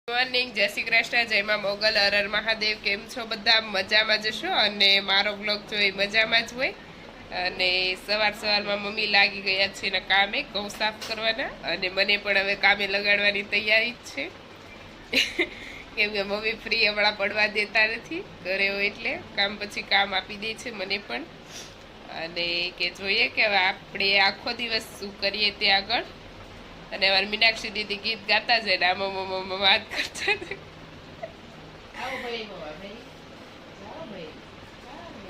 Morning, જય શ્રી કૃષ્ણ, જય માં મોગલ, હર હર મહાદેવ. કેમ છો બધા? મજામાં જશો અને મારો બ્લોગ જોઈ મજામાં જ હોય. અને સવારમાં મમ્મી લાગી ગયા છે ને કામે, ઘઉં સાફ કરવાના. અને મને પણ હવે કામે લગાડવાની તૈયારી જ છે. કેમ કે મમ્મી ફ્રી હમણાં પડવા દેતા નથી ઘરે હોય, એટલે કામ પછી કામ આપી દે છે મને પણ. અને કે જોઈએ કે હવે આપણે આખો દિવસ શું કરીએ તે આગળ. અને અમારી મીનાક્ષી દીદી ગીત ગાતા જાય ને આમાં વાત કરતા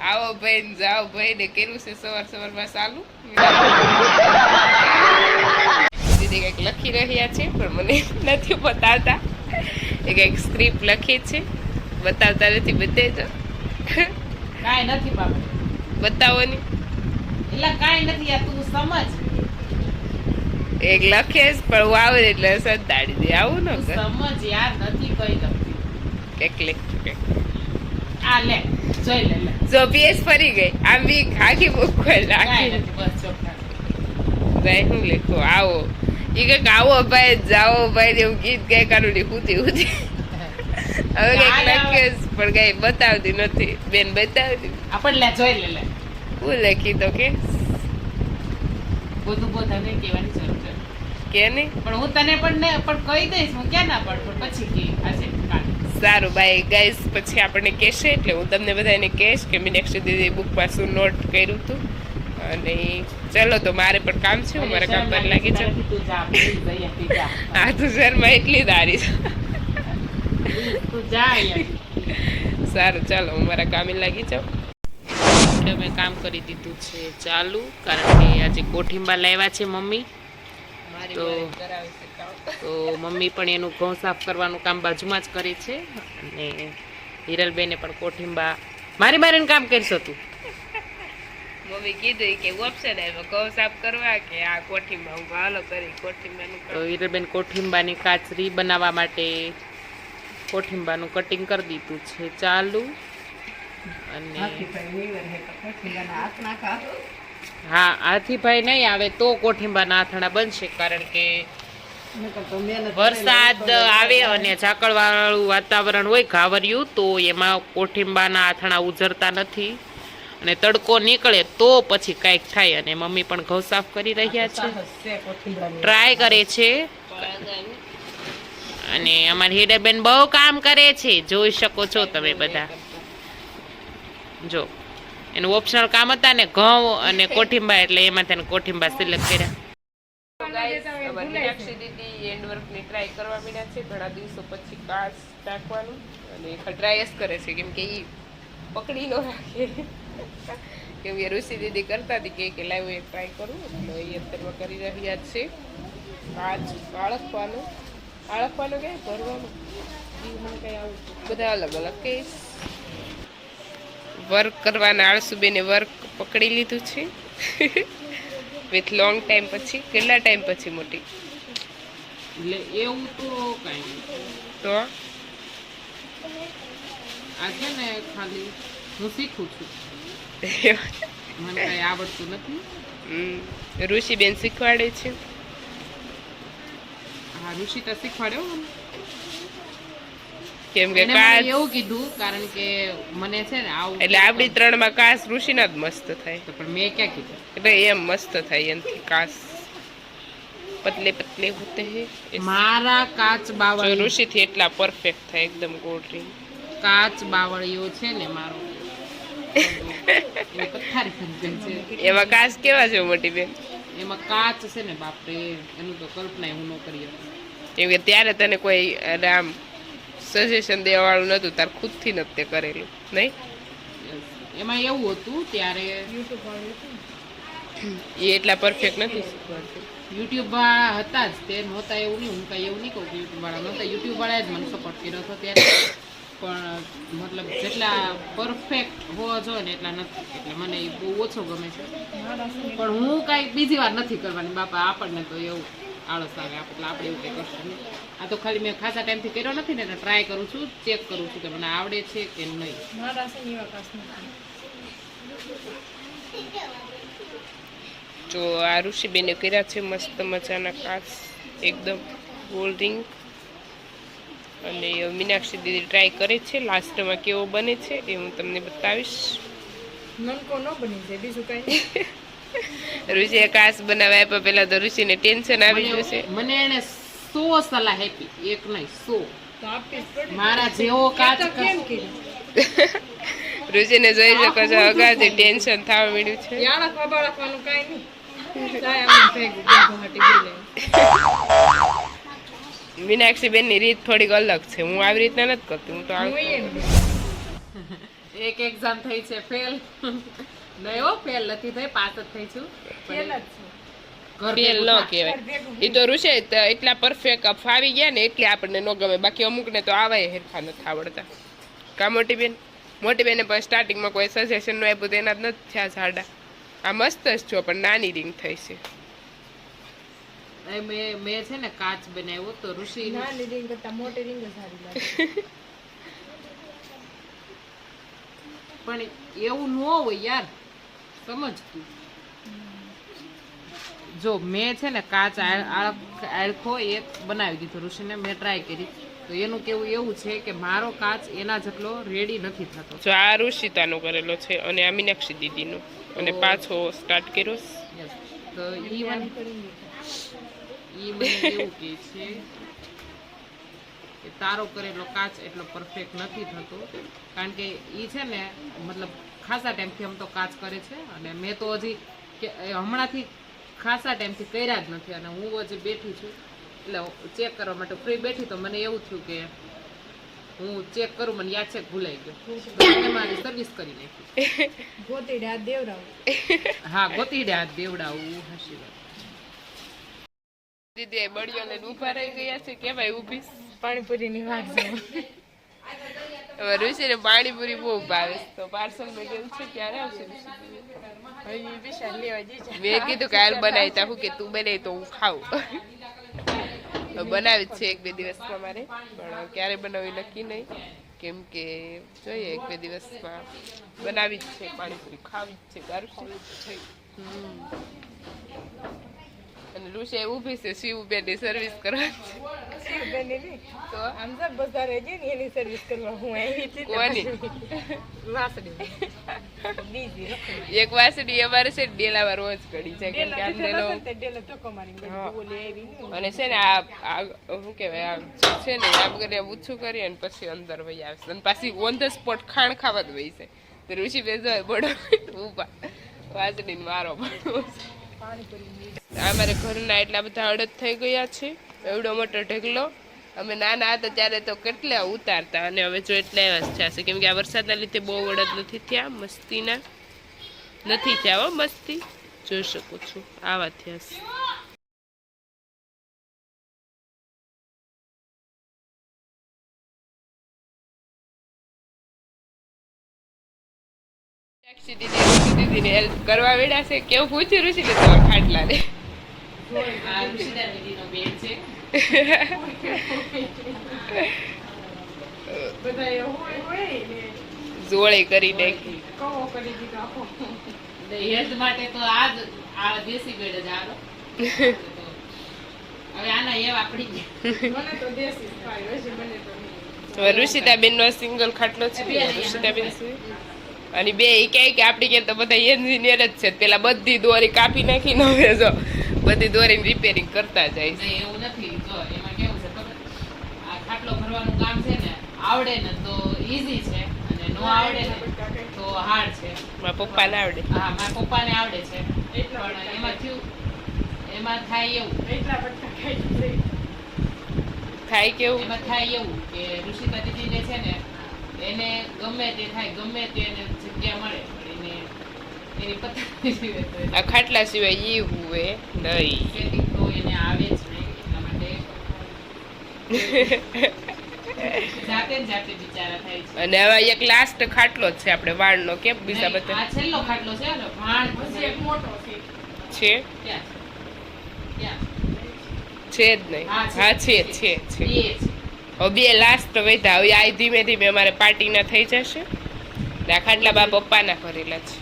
આવો ભાઈ ને જાઓ ભાઈ ને કર્યું છે સવારમાં ચાલુ. દીદી કઈક લખી રહ્યા છે પણ મને નથી બતાવતા. એ કઈક સ્ક્રિપ્ટ લખી છે, બતાવતા નથી. બતાવી તો કાઈ નથી બાબા, બતાવો ની. એટલે કાઈ નથી, આ તું સમજ. એક લખે પણ હું આવે એટલે સંતાડી દે. આવું ન કર. સમજ યાર, નથી કઈ લખતી. એકલે આ લે, જોઈ લે. જો પીએસ ફરી ગઈ. આમ બી આખી બુક ખોલ કાઈ નાખી. નથી, બસ ચોખ્ખા. ભાઈ હું લખો આવો. ઈ કઈક આવો ભાઈ, જાઓ ભાઈ ને એવું ગીત ગાય કાઢું ને હુતી હવે કઈક લખે પણ કઈ બતાવતી નથી. બેન બતાવતી આપણ લે, જોઈ લે. હું લખી તો કે બધું તને કહેવાની જરૂર છે કે નહીં? પણ હું તને પણ કહી દઈશ. હું ક્યાં ના પાડું, પણ પછી કે આજે કાલ. સારું બાય ગાઈસ. પછી આપણને કહેશે એટલે હું તમને બધાને કહીશ કે મીનાક્ષી દીદી બુકમાં શું નોટ કર્યું હતું. અને ચલો તો મારે પણ કામ છે, હું મારા કામ પર લાગી જાઉં. હા, તું શહેરમાં એટલી દારી છે. સારું, ચાલો હું મારા કામે લાગી જાઉં. મેં કામ કરી દીધું છે ચાલુ, કારણ કે આજે કોઠીંબા લાવ્યા છે મમ્મી. તો મમ્મી પણ એનું ઘઉં સાફ કરવાનું કામ બાજુમાં જ કરે છે. અને હિરલબેને પણ કોઠીંબા મારીને કામ કરશો તું. મમ્મી કીધું કે ઓપ્શન આવ્યો ઘઉં સાફ કરવા કે આ કોઠીંબા. હું હાલો કરી કોઠીંબાનું. તો હિરલબેન કોઠીંબાની કાચરી બનાવવા માટે કોઠીંબાનું કટિંગ કરી દીધું છે ચાલુ. અને હા, હાથીભાઈ નહીં આવે તો કોઠીંબાના આથણા બનશે, કારણ કે વરસાદ આવે અને ઝાકળવાળું વાતાવરણ હોય ઘાવર્યું, તો એમાં કોઠીંબાના આથણા ઉજરતા નથી. અને તડકો નીકળે તો પછી કાંઈક થાય. અને મમ્મી પણ ઘઉં સાફ કરી રહ્યા છે, ટ્રાય કરે છે. અને અમારી હિરલબેન બહુ કામ કરે છે, જોઈ શકો છો તમે બધા. જો એનું ઓપ્શનલ કામ હતા ને ઘઉં અને કોઠીંબા, એટલે એમાં તેને કોઠીંબા સિલેક્ટ કર્યા. મીનાક્ષી દીદી હેન્ડવર્કની ટ્રાય કરવા માંડ્યા છે. ઘણા દિવસો પછી કાચ નાખવાનું, અને ટ્રાય જ કરે છે, કેમ કે એ પકડી ન રાખે. કેમ કે ઋષિ દીદી કરતા હતી કે લાવ્યું એક ટ્રાય કરું, એટલે એ અત્યારમાં કરી રહ્યા છે. કાચ આળખવાનું કે ભરવાનું કઈ આવું બધા અલગ અલગ કેસ. વર્ક કરવાના આળસુબેને વર્ક પકડી લીધું છે. વિથ લોંગ ટાઈમ પછી. કેટલા ટાઈમ પછી મોટી? એટલે એવું તો કઈ તો આ છે ને, ખાલી હું શીખું છું, મને કઈ આવડતું નથી. ઋષિબેન શીખવાડે છે. હા, ઋષિ તો શીખવાડ્યો મને. કેમ કે કાચ એવું કીધું, કારણ કે મને છે ને આવું, એટલે આપડી 3 માં કાચ ઋષિના જ મસ્ત થાય. પણ મેં ક્યાં કીધું? એટલે એમ મસ્ત થાય એનાથી. કાચ પતલે પતલે હોતે હે. મારા કાચ બાવળી ઋષિ થી એટલા પરફેક્ટ થાય, એકદમ ગોલ્ડ રિંગ. કાચ બાવળીઓ છે ને મારો, એમાં કાચ કેવા છે મોટી બેન? એમાં કાચ છે ને બાપરે, એનું તો કલ્પના હું ન કરી. કેમ કે ત્યારે તને કોઈ આમ સજેશન દેવા વાળું નતું, તાર ખુદથી નથી તે કરેલું નહીં. એમાં એવું હતું ત્યારે એ એટલા પરફેક્ટ નથી શીખવાડતું. યુટ્યુબ વાળા હતા જ તે નહોતા, એવું નહીં. હું કઈ એવું નહીં કહું કે યુટ્યુબ વાળા નહોતા. યુટ્યુબ વાળાએ જ મને સપોર્ટ કર્યો હતો ત્યારે. પણ મતલબ જેટલા પરફેક્ટ હોવા જોઈએ ને એટલા નથી, એટલે મને એ બહુ ઓછો ગમે છે. પણ હું કાંઈ બીજી વાર નથી કરવાની બાપા. આપણને તો એવું આળસ આવે, એટલે આપણે એવું કંઈ કરશું નહીં. આ તો ખાલી મેં ખાસા ટાઈમથી કર્યો નથી ને, એટલે ટ્રાય કરું છું, ચેક કરું છું કે મને આવડે છે કે નહીં. જો આ ઋષિબેને કર્યા છે મસ્ત મજાના કાચ, એકદમ ગોલ્ડ રિંગ. અને મીનાક્ષી દીદી ટ્રાય કરે છે, લાસ્ટમાં કેવો બને છે એ હું તમને બતાવીશ. નનકો ન બની જાય બીજું કઈ ઋષિએ કાચ બનાવવા આપ્યા પેલા તો ઋષિને ટેન્શન આવી ગયું છે. મને એને 100 સલાહ આપી, એક નહીં 100. તો આપીશ પડે. મારા જેવો કાચ તો કેમ કીધું ઋષિને જોઈ શકો છો અગાજી ટેન્શન થવા મળ્યું છે. યાળા બાળકવાનું કાંઈ નહીં જાય આમ ભેગું ભેગું હાટી બોલે મીનાક્ષી બેનની રીત થોડીક અલગ છે, હું આવી રીતના નથી કરતી, હું તો હું આવું એમ એક એક્ઝામ થઈ છે ફેલ. નહીં હો, ફેલ નથી થઈ, પાસ જ થઈ છું. પેલ જ છું ઘર ફેલ ભેગું ન થા. કહેવાય. એ તો ઋષિ એટલા પરફેક્ટ ફાવી ગયા ને એટલે આપણને ન ગમે, બાકી અમુકને તો આવાય હેરખા નથી આવડતા. કા મોટી બેને પણ સ્ટાર્ટિંગમાં કોઈ સજેશન નું આપ્યું તો એના જ નથી થયા સાડા. આ મસ્ત જ છો પણ નાની રિંગ થઈ છે. મેં છે ને કાચ બનાવ્યો તો ઋષિ નાની રિંગ કરતા મોટી રિંગ જ સારી લાગે પણ એવું ન હોય યાર, સમજ તું. જો મેં છે ને કાચ આળખો એક બનાવી દીધો ઋષિને, મેં ટ્રાય કરી તો એનું કેવું એવું છે કે મારો કાચ એના જેટલો રેડી નથી થતો. જો આ ઋષિતાનો કરેલો છે અને આ મીનાક્ષી દીદીનો, અને પાછો સ્ટાર્ટ કર્યો. Yes. તો ઈ મને એવું કહે છે કે તારો કરેલો કાચ એટલો પરફેક્ટ નથી થતો, કારણ કે ઈ છે ને મતલબ ખાસા ટાઈમથી આમ તો કાચ કરે છે અને મેં તો હજી હમણાંથી ખાસા ટાઈમથી કર્યા જ નથી. અને હું હજી બેઠી છું એટલે ચેક કરવા માટે ફ્રી બેઠી તો મને એવું થયું કે હું ચેક કરું, મને યાદ છે કે ભૂલાઈ ગયો, તો મેં મારી સર્વિસ કરી નાખી. ગોતીડે આ દેવરાવ હા, ગોતીડે હાથ દેવડાવું, હાશી વાત. દીદી બળીઓ લઈને ઉભા રહી ગયા છે, કેવાય ઊભી. પાણીપુરીની વાત છે હવે ઋષિને પાણીપુરી બહુ ભાવે છે, તો પાર્સલ મેં ગયું છે ક્યારે આવશે ઋષિ? હવે વિશાલ લેવા જઈ છે. મેં કીધું કે હાલ બનાવી તા, હું કે તું બનાવી તો હું ખાઉં. તો બનાવી જ છે 1-2 દિવસમાં મારે, પણ ક્યારે બનાવી નક્કી નહીં, કેમ કે જોઈએ 1-2 દિવસમાં બનાવી જ છે પાણીપુરી, ખાવી જ છે, ગારું છે. અને ઋષિ ઊભી છે શિવબેનની સર્વિસ કરવા. શિવબેનની નહીં, તો આમ તો બજારે જઈને એની સર્વિસ કરવા હું આવી હતી ને કોની? વાસડી બીજી એક વાસડી અમારે છે ડેલામાં રોજ કડી છે, કેમ કે આમ ડેલો ડેલો ધક્કો મારીને હા. બોલે આવી ને અને છે ને આ શું કહેવાય આ છે ને આમ કરીને ઊંચું કરી અને પછી અંદર વહી આવે છે, અને પાછી ઓન ધ સ્પોટ ખાણ ખાવા જ વહી છે. તો ઋષિ બેસો બડો ઊભા વાસડીને મારો બડો. પાણીપુરી અમારે ઘરના એટલા બધા અડદ થઈ ગયા છે, એવડો મોટો ઢગલો. અમે નાના હતા ત્યારે તો કેટલા ઉતારતા, અને હવે જો એટલા એવા જ થયા છે, કેમ કે આ વરસાદના લીધે બહુ અડદ નથી થયા, મસ્તીના નથી થયા હો, મસ્તી જોઈ શકું છું આવા થયા છે. મીનાક્ષી દીદીને હેલ્પ કરવા વેડા છે. કેવું પૂછ્યું ઋષિ ને તમારા ખાટલા ને? આ ઋષિદાર દીદીનો બેન છે. બધા એવું હોય ને જોડે કરી નાખી. કહો કરી દીધો આખો હેલ્થ માટે તો આ દેશી બેડ જ આલો. હવે આના એવા પડી ગયા. મને તો દેશી ખાય હજી મને તો નહીં. હવે ઋષિતાબેન નો સિંગલ ખાટલો છે, ઋષિતાબેન છે. અને બે એ કહે કે આપડી કે તો બધા એન્જિનિયર જ છે, પેલા બધી દોરી કાપી નાખી ને હવે જો બધી દોરીને રિપેરિંગ કરતા જાય છે. નહીં, એવું નથી. જો એમાં કેવું છે ખબર? આ ખાટલો ભરવાનું કામ છે ને, આવડે ને તો ઈઝી છે, અને નો આવડે ને તો હાર્ડ છે. મારા પપ્પાને આવડે. હા, મારા પપ્પાને આવડે છે, પણ એમાં થાય એવું એટલા બધા ખાઈ જાય થાય કેવું? એમાં થાય એવું કે ઋષિતા દીદીને છે ને એને ગમે તે થાય, ગમે તે એને જગ્યા મળે, પણ એને એની પત્ની જીવે તો આ ખાટલા સિવાય ઈ હુવે નહીં. setting તો એને આવે જ નહીં, એટલા માટે જાતે ને જાતે બિચારા થાય છે. અને હવે એક લાસ્ટ ખાટલો જ છે આપણે વાળનો, કેમ બીજા નહીં, બધા આ છેલ્લો ખાટલો છે ને, ભાણ પછી એક મોટો છે છે? ત્યાં ત્યાં છે જ નહીં. હા, છે. હા છે છે છે. બે છે. હવે બે લાસ્ટ વધ્યા, હવે આ ધીમે ધીમે અમારે પાર્ટીના થઈ જશે. ને આ ખાટલા બા પપ્પાના કરેલા છે.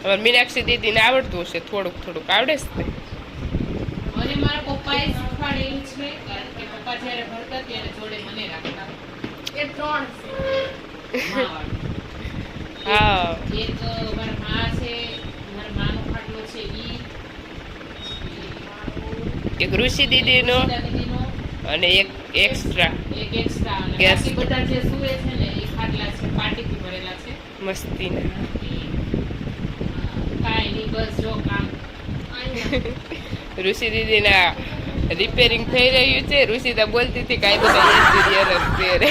હવે મીનાક્ષી દીદીને આવડતું હશે, થોડુંક થોડુંક આવડે જ ને. મને મારા પપ્પાએ શીખવાડેલું છે, કારણ કે પપ્પા જ્યારે ભરતા ત્યારે જોડે મને રાખતા એ 3 છે. માવાળું. હા એક મારા માં છે, મારા માનો ખાટલો છે ઈ, એક ઋષિ દીદીનો સીતા દીદીનો, અને એક એક્સ્ટ્રા એક એક્સ્ટ્રા, અને Guest. બાકી બધા જે સુવે છે ને એ ખાટલા છે પાટીથી ભરેલા છે. મસ્તીના કાંઈ નહીં, બસ જો કામ. અહીંયા. ઋષિ દીદીના રિપેરિંગ થઈ રહ્યું છે. ઋષિતા બોલતી હતી કાંઈ બધા એન્જિનિયર જ છે રે.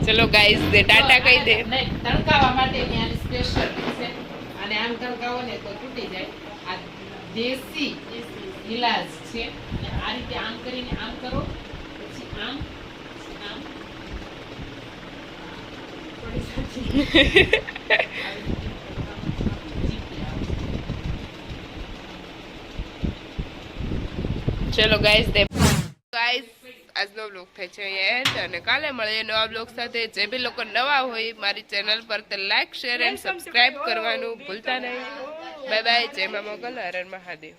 ચલો ગાઈઝ દે ટાટા કહી દે. નહીં, તડકાવા માટે ત્યાં સ્પેશિયલ છે, અને આમ તડકાવો ને તો તૂટી જાય. આ દેશી ઇલાજ છે, અને આ રીતે આમ કરીને આમ કરો, પછી આમ, પછી આમ. થોડી સાચી. ચલો ગાઈઝ દે ગાઈઝ આજનો બ્લોગ થાય છે અહીંયા એન્ડ, અને કાલે મળીએ નવા બ્લોગ સાથે. જે બી લોકો નવા હોય મારી ચેનલ પર તો લાઈક શેર એન્ડ સબસ્ક્રાઇબ કરવાનું ભૂલતા નહીં. Bye bye. જય મા મોગલ, હર હર મહાદેવ.